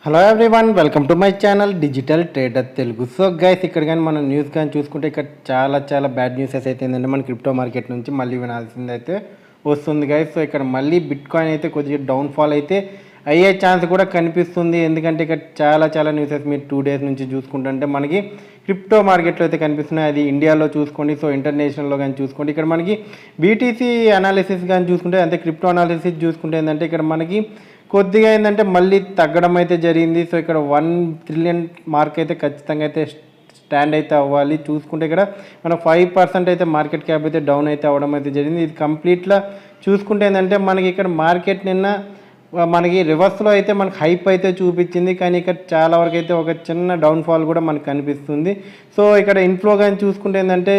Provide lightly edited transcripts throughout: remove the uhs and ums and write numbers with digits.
Hello everyone, welcome to my channel digital trader Telugu. So guys, ఇక్కడ కానీ మనం news కానీ చూసుకుంటే ఇక్కడ చాలా బ్యాడ్ న్యూసెస్ అయితే ఏంటంటే మన క్రిప్టో మార్కెట్ నుంచి మళ్ళీ వినాల్సింది అయితే వస్తుంది గైస్. సో ఇక్కడ మళ్ళీ బిట్ కాయిన్ అయితే కొద్దిగా డౌన్ఫాల్ అయితే అయ్యే ఛాన్స్ కూడా కనిపిస్తుంది. ఎందుకంటే ఇక్కడ చాలా న్యూసెస్ మీరు 2 days నుంచి చూసుకుంటుంటే మనకి క్రిప్టో మార్కెట్లో అయితే కనిపిస్తున్నాయి. అది ఇండియాలో చూసుకోండి, సో ఇంటర్నేషనల్లో కానీ చూసుకోండి. ఇక్కడ మనకి బీటీసీ అనాలిసిస్ కానీ చూసుకుంటే, అంటే క్రిప్టో అనాలిసిస్ చూసుకుంటే ఏంటంటే ఇక్కడ మనకి కొద్దిగా ఏంటంటే మళ్ళీ తగ్గడం అయితే జరిగింది. సో ఇక్కడ 1 trillion మార్క్ అయితే ఖచ్చితంగా అయితే స్టాండ్ అయితే అవ్వాలి. చూసుకుంటే ఇక్కడ మన 5% అయితే మార్కెట్ క్యాప్ అయితే డౌన్ అయితే అవ్వడం అయితే జరిగింది. ఇది కంప్లీట్గా చూసుకుంటే ఏంటంటే మనకి ఇక్కడ మార్కెట్ నిన్న మనకి రివర్స్లో అయితే మనకి హైప్ అయితే చూపించింది, కానీ ఇక్కడ చాలా వరకు అయితే ఒక చిన్న డౌన్ఫాల్ కూడా మనకు కనిపిస్తుంది. సో ఇక్కడ ఇన్ఫ్లో కానీ చూసుకుంటే ఏంటంటే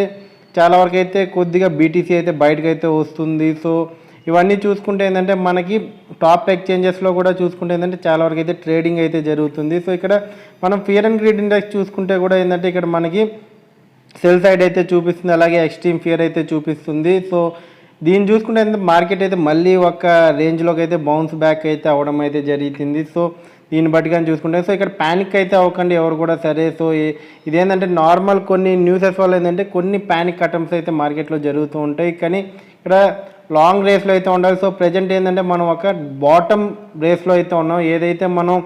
చాలా వరకు అయితే కొద్దిగా బీటీసీ అయితే బయటకు అయితే వస్తుంది. సో ఇవన్నీ చూసుకుంటే ఏంటంటే మనకి టాప్ ఎక్స్చేంజెస్లో కూడా చూసుకుంటే ఏంటంటే చాలా వరకు అయితే ట్రేడింగ్ అయితే జరుగుతుంది. సో ఇక్కడ మనం ఫియర్ అండ్ గ్రీడ్ ఇండెక్స్ చూసుకుంటే కూడా ఏంటంటే ఇక్కడ మనకి సెల్ సైడ్ అయితే చూపిస్తుంది, అలాగే ఎక్స్ట్రీమ్ ఫియర్ అయితే చూపిస్తుంది. సో దీన్ని చూసుకుంటే మార్కెట్ అయితే మళ్ళీ ఒక రేంజ్లోకి అయితే బౌన్స్ బ్యాక్ అయితే అవ్వడం అయితే జరుగుతుంది. సో దీన్ని బట్టి కానీ చూసుకుంటే సో ఇక్కడ ప్యానిక్ అయితే అవ్వకండి ఎవరు కూడా. సరే, సో ఇదేంటంటే నార్మల్ కొన్ని న్యూసెస్ వల్ల ఏంటంటే కొన్ని ప్యానిక్ అటెంప్ట్స్ అయితే మార్కెట్లో జరుగుతూ ఉంటాయి, కానీ ఇక్కడ లాంగ్ రేస్లో అయితే ఉండాలి. సో ప్రజెంట్ ఏంటంటే మనం ఒక బాటమ్ రేస్లో అయితే ఉన్నాం. ఏదైతే మనం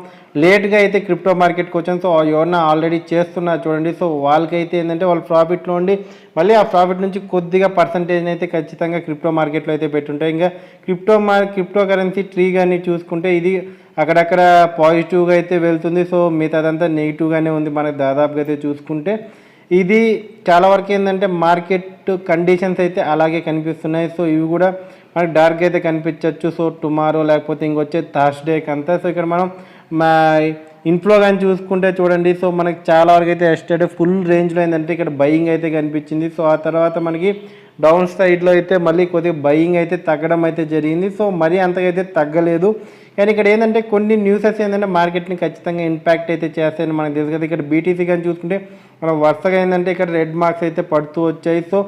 లేట్గా అయితే క్రిప్టో మార్కెట్కి వచ్చాం, సో ఎవరన్నా ఆల్రెడీ చేస్తున్నారు చూడండి, సో వాళ్ళకైతే ఏంటంటే వాళ్ళ ప్రాఫిట్లో ఉండి మళ్ళీ ఆ ప్రాఫిట్ నుంచి కొద్దిగా పర్సంటేజ్ అయితే ఖచ్చితంగా క్రిప్టో మార్కెట్లో అయితే పెట్టుంటాయి. ఇంకా క్రిప్టో కరెన్సీ ట్రీ కానీ చూసుకుంటే ఇది అక్కడక్కడ పాజిటివ్గా అయితే వెళ్తుంది. సో మిగతాదంతా నెగిటివ్గానే ఉంది మనకు దాదాపుగా అయితే చూసుకుంటే. ఇది చాలా వరకు ఏంటంటే మార్కెట్ కండిషన్స్ అయితే అలాగే కనిపిస్తున్నాయి. సో ఇవి కూడా మనకి డార్క్ అయితే కనిపించవచ్చు. సో టుమారో లేకపోతే ఇంకొచ్చే థర్స్డేకి అంతా. సో ఇక్కడ మనం మా ఇన్ఫ్లో కానీ చూసుకుంటే చూడండి, సో మనకి చాలా వరకు అయితే ఎస్టర్డే ఫుల్ రేంజ్లో ఏంటంటే ఇక్కడ బయింగ్ అయితే కనిపించింది. సో ఆ తర్వాత మనకి డౌన్ సైడ్లో అయితే మళ్ళీ కొద్దిగా బయింగ్ అయితే తగ్గడం అయితే జరిగింది. సో మరీ అంతగా అయితే తగ్గలేదు, కానీ ఇక్కడ ఏంటంటే కొన్ని న్యూసెస్ ఏంటంటే మార్కెట్ని ఖచ్చితంగా ఇంపాక్ట్ అయితే చేస్తాయని మనకు తెలుసు కదా. ఇక్కడ బీటీసీ కానీ చూసుకుంటే మనం వరుసగా ఏంటంటే ఇక్కడ రెడ్ మార్క్స్ అయితే పడుతూ వచ్చాయి. సో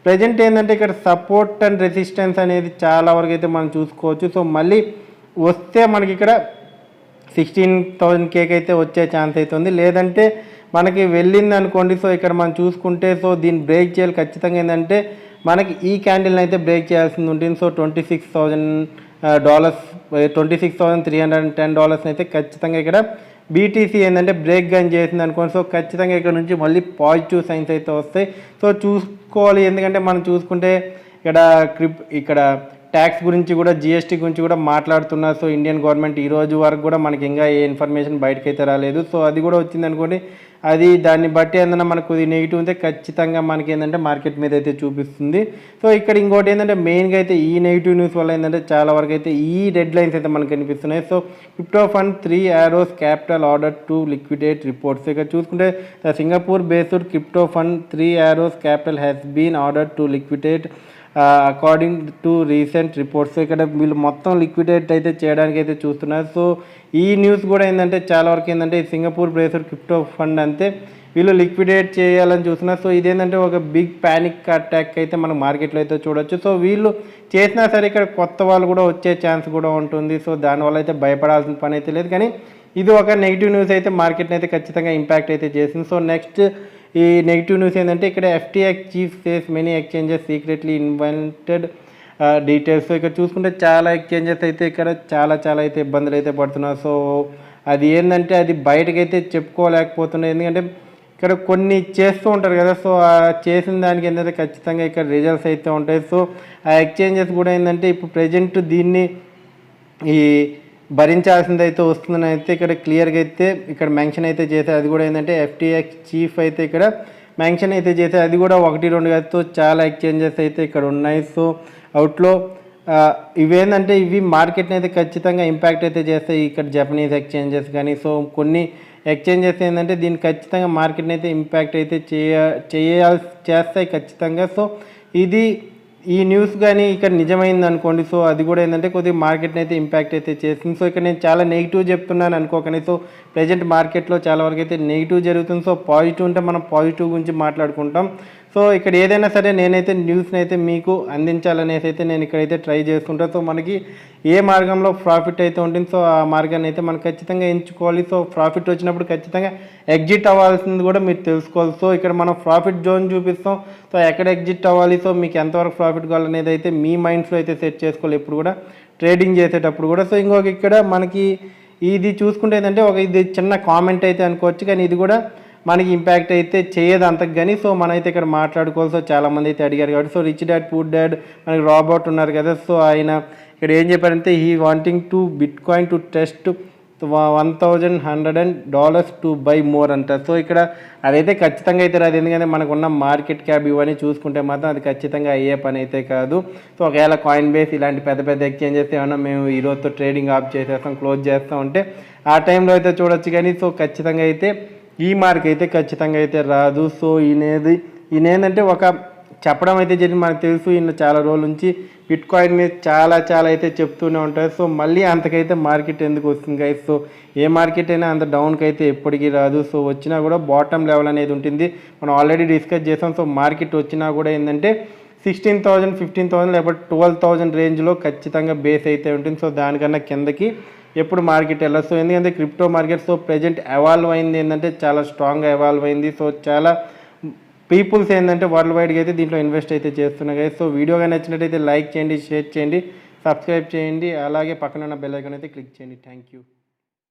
ప్రజెంట్ ఏంటంటే ఇక్కడ సపోర్ట్ అండ్ రెసిస్టెన్స్ అనేది చాలా వరకు అయితే మనం చూసుకోవచ్చు. సో మళ్ళీ వస్తే మనకి ఇక్కడ 16,000 అయితే వచ్చే ఛాన్స్ అయితే ఉంది. లేదంటే మనకి వెళ్ళింది అనుకోండి, సో ఇక్కడ మనం చూసుకుంటే సో దీన్ని బ్రేక్ చేయాలి ఖచ్చితంగా. ఏంటంటే మనకి ఈ క్యాండిల్ని అయితే బ్రేక్ చేయాల్సింది ఉంటుంది. సో $26,000 $26,310 అయితే ఖచ్చితంగా ఇక్కడ బీటీసీ ఏంటంటే బ్రేక్ కానీ చేసింది అనుకోండి, సో ఖచ్చితంగా ఇక్కడ నుంచి మళ్ళీ పాజిటివ్ సైన్స్ అయితే వస్తాయి. సో చూసుకోవాలి, ఎందుకంటే మనం చూసుకుంటే ఇక్కడ ట్యాక్స్ గురించి కూడా, జిఎస్టీ గురించి కూడా మాట్లాడుతున్నారు. సో ఇండియన్ గవర్నమెంట్ ఈ రోజు వరకు కూడా మనకి ఇంకా ఏ ఇన్ఫర్మేషన్ బయటకైతే రాలేదు. సో అది కూడా వచ్చింది అనుకోండి, అది దాన్ని బట్టి ఏదైనా మనకు నెగిటివ్ ఉంటే ఖచ్చితంగా మనకి ఏంటంటే మార్కెట్ మీద అయితే చూపిస్తుంది. సో ఇక్కడ ఇంకోటి ఏంటంటే మెయిన్గా అయితే ఈ నెగిటివ్ న్యూస్ వల్ల ఏంటంటే చాలా వరకు అయితే ఈ డెడ్ లైన్స్ అయితే మనకు కనిపిస్తున్నాయి. So crypto fund 3 arrows capital order to liquidate reports. ఇక్కడ చూసుకుంటే the Singapore based crypto fund 3 arrows capital has been ordered to liquidate according to recent reports. ఇక్కడ వీళ్ళు మొత్తం లిక్విడేట్ అయితే చేయడానికి అయితే చూస్తున్నారు. సో ఈ న్యూస్ కూడా ఏంటంటే చాలా వరకు ఏంటంటే సింగపూర్ బేస్డ్ క్రిప్టో ఫండ్ అంతే వీళ్ళు లిక్విడేట్ చేయాలని చూస్తున్నారు. సో ఇదేంటంటే ఒక బిగ్ ప్యానిక్ అటాక్ అయితే మనం మార్కెట్లో అయితే చూడొచ్చు. సో వీళ్ళు చేసినా సరే ఇక్కడ కొత్త వాళ్ళు కూడా వచ్చే ఛాన్స్ కూడా ఉంటుంది. సో దానివల్ల అయితే భయపడాల్సిన పని అయితే లేదు, కానీ ఇది ఒక నెగిటివ్ న్యూస్ అయితే మార్కెట్ని అయితే ఖచ్చితంగా ఇంపాక్ట్ అయితే చేసింది. సో నెక్స్ట్ ఈ నెగిటివ్ న్యూస్ ఏంటంటే ఇక్కడ FTX chief says many exchanges secretly invented details. So ఇక్కడ చూసుకుంటే చాలా ఎక్స్చేంజెస్ అయితే ఇక్కడ చాలా అయితే ఇబ్బందులు అయితే పడుతున్నారు. సో అది ఏంటంటే అది బయటకైతే చెప్పుకోలేకపోతున్నాయి, ఎందుకంటే ఇక్కడ కొన్ని చేస్తూ ఉంటారు కదా. సో ఆ చేసిన దానికి ఏంటంటే ఖచ్చితంగా ఇక్కడ రిజల్ట్స్ అయితే ఉంటాయి. సో ఆ ఎక్స్చేంజెస్ కూడా ఏంటంటే ఇప్పుడు ప్రజెంట్ దీన్ని ఈ భరించాల్సింది అయితే వస్తుందని అయితే ఇక్కడ క్లియర్గా అయితే ఇక్కడ మెన్షన్ అయితే చేశారు. అది కూడా ఏంటంటే FTX చీఫ్ అయితే ఇక్కడ మెన్షన్ అయితే చేశారు. అది కూడా 1-2 కాదు, చాలా ఎక్స్చేంజెస్ అయితే ఇక్కడ ఉన్నాయి. సో అవుట్లో ఇవేంటంటే ఇవి మార్కెట్ని అయితే ఖచ్చితంగా ఇంపాక్ట్ అయితే చేస్తాయి. ఇక్కడ జపనీస్ ఎక్స్చేంజెస్ కానీ, సో కొన్ని ఎక్స్చేంజెస్ ఏంటంటే దీన్ని ఖచ్చితంగా మార్కెట్ని అయితే ఇంపాక్ట్ అయితే చేస్తాయి ఖచ్చితంగా. సో ఇది ఈ న్యూస్ కానీ ఇక్కడ నిజమైంది అనుకోండి, సో అది కూడా ఏంటంటే కొద్దిగా మార్కెట్ని అయితే ఇంపాక్ట్ అయితే చేస్తుంది. సో ఇక్కడ నేను చాలా నెగిటివ్ చెప్తున్నాను అనుకోకండి. సో ప్రజెంట్ మార్కెట్లో చాలా వరకు అయితే నెగిటివ్ జరుగుతుంది. సో పాజిటివ్ ఉంటే మనం పాజిటివ్ గురించి మాట్లాడుకుంటాం. సో సో ఇక్కడ ఏదైనా సరే నేనైతే న్యూస్ని అయితే మీకు అందించాలనేసి అయితే నేను ఇక్కడైతే ట్రై చేసుకుంటాను. సో మనకి ఏ మార్గంలో ప్రాఫిట్ అయితే ఉంటుంది సో ఆ మార్గాన్ని అయితే మనం ఖచ్చితంగా ఎంచుకోవాలి. సో ప్రాఫిట్ వచ్చినప్పుడు ఖచ్చితంగా ఎగ్జిట్ అవ్వాల్సింది కూడా మీరు తెలుసుకోవాలి. సో ఇక్కడ మనం ప్రాఫిట్ జోన్ చూపిస్తాం. సో ఎక్కడ ఎగ్జిట్ అవ్వాలి, సో మీకు ఎంతవరకు ప్రాఫిట్ కావాలనేది అయితే మీ మైండ్స్లో అయితే సెట్ చేసుకోవాలి ఎప్పుడు కూడా ట్రేడింగ్ చేసేటప్పుడు కూడా. సో ఇంకొక ఇక్కడ మనకి ఇది చూసుకుంటే ఏంటంటే ఇది చిన్న కామెంట్ అయితే అనుకోవచ్చు, కానీ ఇది కూడా మనకి ఇంపాక్ట్ అయితే చేయదు అంతకు కానీ. సో మనమైతే ఇక్కడ మాట్లాడుకోవాలి. సో చాలామంది అయితే అడిగారు కాబట్టి. So rich dad poor dad మనకి రాబర్ట్ ఉన్నారు కదా, సో ఆయన ఇక్కడ ఏం చెప్పారంటే he wanting to bit coin to test $1,100 to buy more అంటారు. సో ఇక్కడ అదైతే ఖచ్చితంగా అయితే రాదు, ఎందుకంటే మనకున్న మార్కెట్ క్యాప్ ఇవన్నీ చూసుకుంటే మాత్రం అది ఖచ్చితంగా అయ్యే పని అయితే కాదు. సో ఒకవేళ కాయిన్ బేస్ ఇలాంటి పెద్ద పెద్ద ఎక్స్చేంజెస్ ఏమన్నా మేము ఈరోజుతో ట్రేడింగ్ ఆఫ్ చేసేస్తాం, క్లోజ్ చేస్తాం అంటే ఆ టైంలో అయితే చూడొచ్చు, కానీ సో ఖచ్చితంగా అయితే ఈ మార్క్ అయితే ఖచ్చితంగా అయితే రాదు. సో ఈయనేంటంటే ఒక చెప్పడం అయితే జరిగింది, మనకు తెలుసు ఈయన చాలా రోజుల నుంచి బిట్ కాయిన్ మీద చాలా అయితే చెప్తూనే ఉంటారు. సో మళ్ళీ అంతకైతే మార్కెట్ ఎందుకు వస్తుంది గైస్. సో ఏ మార్కెట్ అయినా అంత డౌన్కి అయితే ఎప్పటికీ రాదు. సో వచ్చినా కూడా బాటమ్ లెవెల్ అనేది ఉంటుంది, మనం ఆల్రెడీ డిస్కస్ చేసాం. సో మార్కెట్ వచ్చినా కూడా ఏంటంటే 16,000 15,000 లేకపోతే 12,000 రేంజ్లో ఖచ్చితంగా బేస్ అయితే ఉంటుంది. సో దానికన్నా కిందకి ఎప్పుడు మార్కెట్ వెళ్ళదు. సో ఎందుకంటే crypto market so present evolve అయింది ఏంటంటే చాలా స్ట్రాంగ్గా ఎవాల్వ్ అయింది. సో చాలా పీపుల్స్ ఏంటంటే వరల్డ్ వైడ్గా అయితే దీంట్లో ఇన్వెస్ట్ అయితే చేస్తున్నాయి. సో వీడియోగా నచ్చినట్టయితే లైక్ చేయండి, షేర్ చేయండి, సబ్స్క్రైబ్ చేయండి, అలాగే పక్కన ఉన్న బెల్ ఐకాన్ అయితే క్లిక్ చేయండి. Thank you.